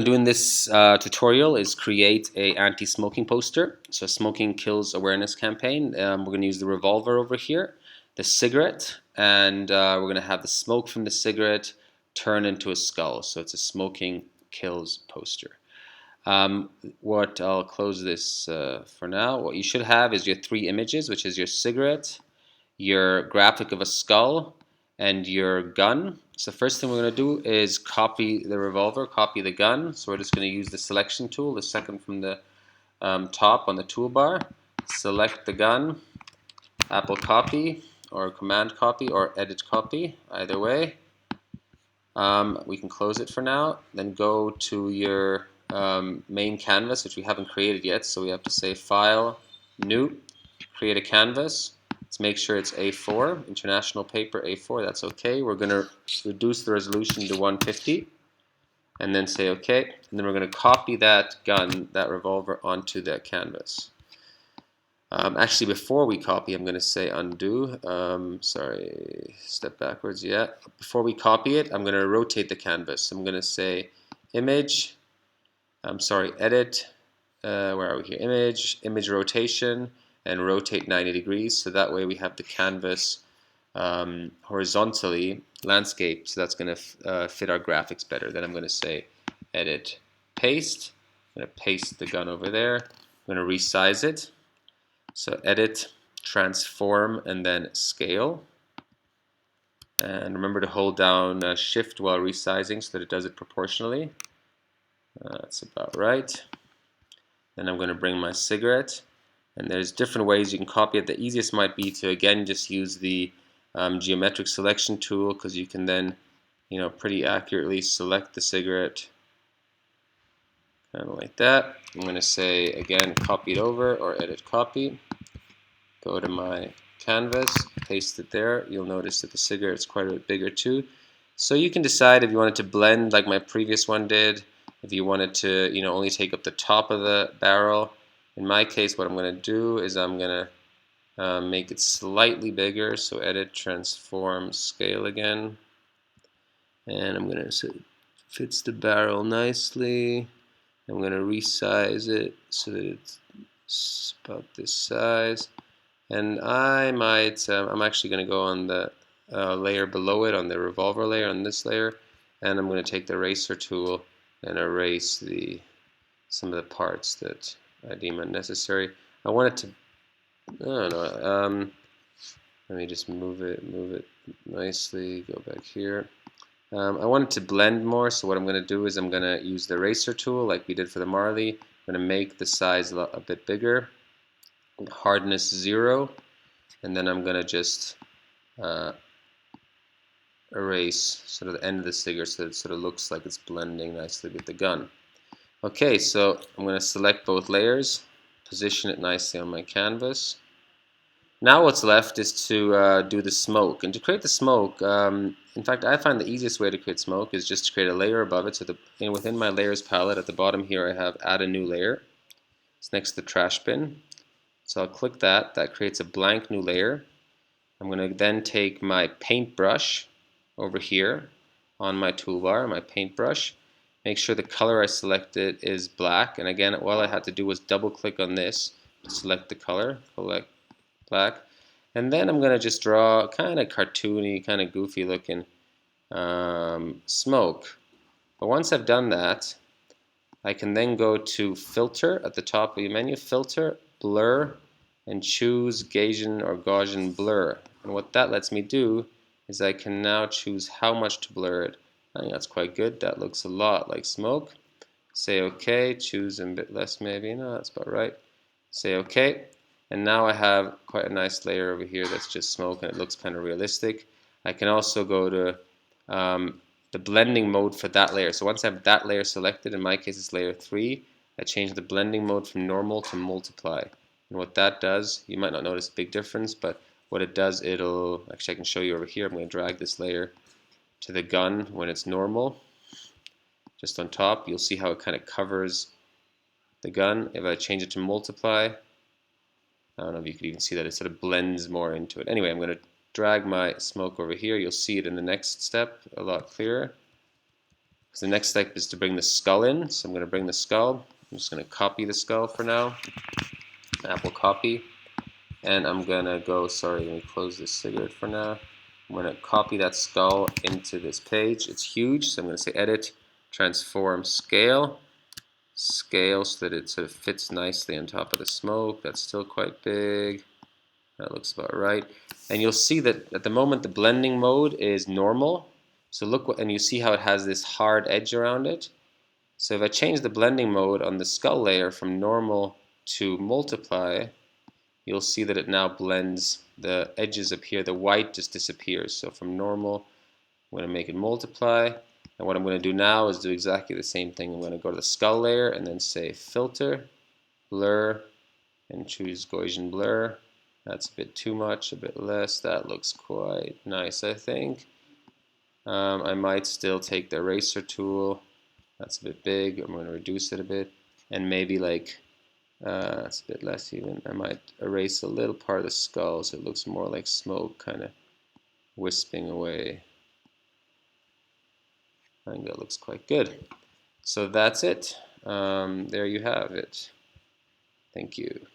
do in this tutorial is create a anti-smoking poster. So a smoking kills awareness campaign. We're going to use the revolver over here, the cigarette, and we're going to have the smoke from the cigarette turn into a skull. So it's a smoking kills poster. What I'll close this for now. What you should have is your three images, which is your cigarette, your graphic of a skull, and your gun. So the first thing we're going to do is copy the revolver, copy the gun. So we're just going to use the selection tool, the second from the top on the toolbar. Select the gun, Apple copy, or command copy, or edit copy, either way. We can close it for now. Then go to your main canvas, which we haven't created yet. So we have to say File, New, create a canvas. Let's make sure it's A4, International Paper A4. That's okay. We're going to reduce the resolution to 150 and then say OK. And then we're going to copy that gun, that revolver, onto that canvas. Actually, before we copy, I'm going to say undo. Sorry, step backwards. Yeah. Before we copy it, I'm going to rotate the canvas. I'm going to say image. Edit. Where are we here? Image rotation, and rotate 90 degrees. So that way we have the canvas horizontally, landscape. So that's going to fit our graphics better. Then I'm going to say edit, paste. I'm going to paste the gun over there. I'm going to resize it. So edit, transform, and then scale. And remember to hold down shift while resizing so that it does it proportionally. That's about right. Then I'm going to bring my cigarette. And there's different ways you can copy it. The easiest might be to, again, just use the geometric selection tool, because you can then, pretty accurately select the cigarette. Kind of like that. I'm going to say, again, copy it over, or edit copy. Go to my canvas, paste it there. You'll notice that the cigarette's quite a bit bigger too. So you can decide if you wanted to blend like my previous one did, if you wanted to, only take up the top of the barrel. In my case, what I'm going to do is I'm going to make it slightly bigger. So edit, transform, scale again. And I'm going to, so it fits the barrel nicely. I'm going to resize it so that it's about this size. And I'm actually going to go on the layer below it, on the revolver layer, on this layer, and I'm going to take the eraser tool and erase some of the parts that I deem unnecessary. I want it to, I don't know, let me just move it nicely, go back here. I want it to blend more, so what I'm going to do is I'm going to use the eraser tool like we did for the Marley. I'm going to make the size a bit bigger. Hardness 0, and then I'm going to just erase sort of the end of the cigarette so that it sort of looks like it's blending nicely with the gun. Okay, so I'm going to select both layers, position it nicely on my canvas. Now what's left is to do the smoke. And to create the smoke, in fact, I find the easiest way to create smoke is just to create a layer above it. So within my layers palette at the bottom here, I have add a new layer. It's next to the trash bin. So I'll click that. That creates a blank new layer. I'm going to then take my paintbrush over here on my toolbar, my paintbrush. Make sure the color I selected is black. And again, all I had to do was double click on this to select the color, select black. And then I'm going to just draw kind of cartoony, kind of goofy looking smoke. But once I've done that, I can then go to Filter at the top of your menu, Filter, Blur, and choose Gaussian or Gaussian Blur. And what that lets me do is I can now choose how much to blur it. I think that's quite good. That looks a lot like smoke. Say OK, choose a bit less maybe. No, that's about right. Say OK. And now I have quite a nice layer over here that's just smoke, and it looks kind of realistic. I can also go to the blending mode for that layer. So once I have that layer selected, in my case it's layer 3, I change the blending mode from normal to multiply. And what that does, you might not notice a big difference, but what it does, actually I can show you over here. I'm going to drag this layer to the gun when it's normal. Just on top, you'll see how it kind of covers the gun. If I change it to multiply, I don't know if you could even see that, it sort of blends more into it. Anyway, I'm going to drag my smoke over here. You'll see it in the next step a lot clearer. So the next step is to bring the skull in. So I'm going to bring the skull. I'm just going to copy the skull for now. Apple copy. And I'm going to go, sorry, let me close this cigarette for now. I'm going to copy that skull into this page. It's huge, so I'm going to say edit, transform scale. Scale so that it sort of fits nicely on top of the smoke. That's still quite big. That looks about right. And you'll see that at the moment the blending mode is normal. So look, and you see how it has this hard edge around it. So if I change the blending mode on the skull layer from normal to multiply, you'll see that it now blends the edges up here. The white just disappears. So from normal, I'm going to make it multiply. And what I'm going to do now is do exactly the same thing. I'm going to go to the skull layer and then say filter, blur, and choose Gaussian blur. That's a bit too much, a bit less. That looks quite nice, I think. I might still take the eraser tool. That's a bit big. I'm going to reduce it a bit. And maybe like, it's a bit less even. I might erase a little part of the skull so it looks more like smoke kind of wisping away. I think that looks quite good. So that's it. There you have it. Thank you.